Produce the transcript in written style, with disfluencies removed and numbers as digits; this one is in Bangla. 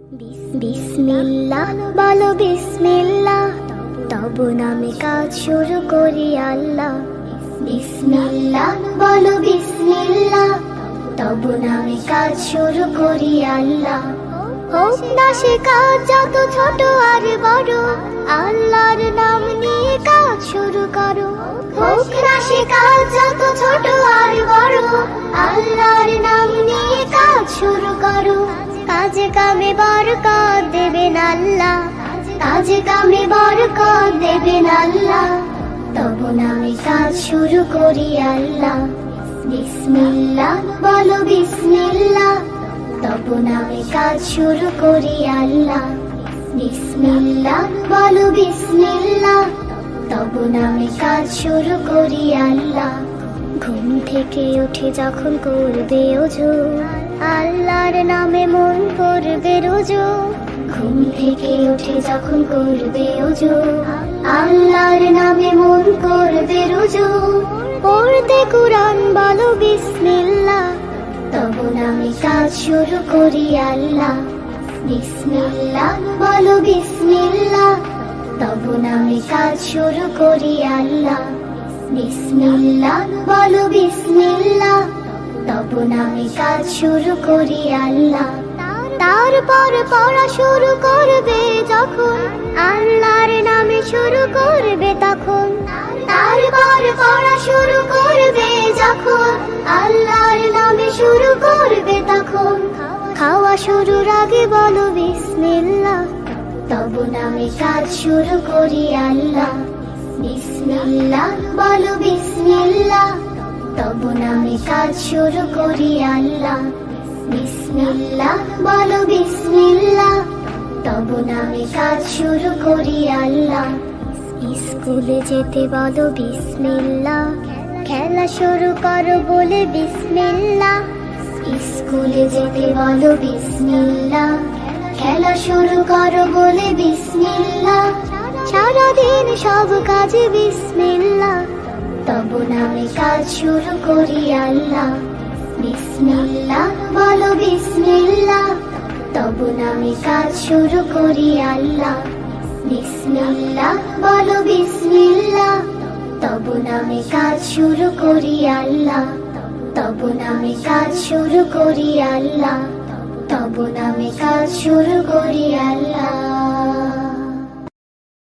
বিসমিল্লাহ বলো বিসমিল্লাহ, তব নামে কাজ শুরু করি আল্লাহ। বিসমিল্লাহ বলো বিসমিল্লাহ, তব নামে কাজ শুরু করি আল্লাহ। হোক না সে কাজ যত ছোট আর বড়, আল্লাহর নাম নিয়ে কাজ শুরু করো। হোক না সে কাজ যত ছোট আর বড়, আল্লাহর নাম নিয়ে কাজ শুরু করো। কাজে কামে বরকত দেবেন আল্লাহ, কাজে কামে বরকত দেবেন আল্লাহ। তব নামে কাজ শুরু করি আল্লাহ। বিসমিল্লাহ বলো বিসমিল্লাহ, তব নামে কাজ শুরু করি আল্লাহ। বিসমিল্লাহ বলো বিসমিল্লাহ, তব নামে কাজ শুরু করি আল্লাহ। ঘুম থেকে উঠে যখন করবে ওযু, আল্লাহর নামে মন করবে রুজু। ঘুম থেকে উঠে যখন করবে ওযু, আল্লাহর নামে মন করবে রুজু। পড়তে কুরআন বলো বিসমিল্লাহ, তব নামে কাজ শুরু করি আল্লাহ। বিসমিল্লাহ বলো বিসমিল্লাহ, তব নামে কাজ শুরু করি আল্লাহ। বিসমিল্লাহ বলো বিসমিল্লাহ, তব নামে কাজ শুরু করি আল্লাহ। তারপর পড়া শুরু করবে যখন, আল্লাহর নামে শুরু করবে তখন। তারপর পড়া শুরু করবে যখন, আল্লাহর নামে শুরু করবে তখন। খাওয়া শুরুর আগে বলো বিসমিল্লাহ, তব নামে কাজ শুরু করি আল্লাহ। বিসমিল্লাহ বলো বিসমিল্লাহ, তব নামে কাজ শুরু করি আল্লাহ। বিসমিল্লাহ বলো বিসমিল্লাহ, তব নামে কাজ শুরু করি আল্লাহ। স্কুলে যেতে বলো বিসমিল্লাহ, খেলা শুরু করো বলে বিসমিল্লাহ। স্কুলে যেতে বলো বিসমিল্লাহ, খেলা শুরু করো বলে বিসমিল্লাহ। সারাদিন সব কাজে বিসমিল্লাহ, তব নামে কাজ শুরু করি আল্লাহ। বিসমিল্লাহ বলো বিসমিল্লাহ, তব নামে কাজ শুরু করি আল্লাহ। বিসমিল্লাহ বলো বিসমিল্লাহ, তব নামে কাজ শুরু করি আল্লাহ। তব নামে কাজ শুরু করি আল্লাহ, তব নামে কাজ শুরু করি আল্লাহ।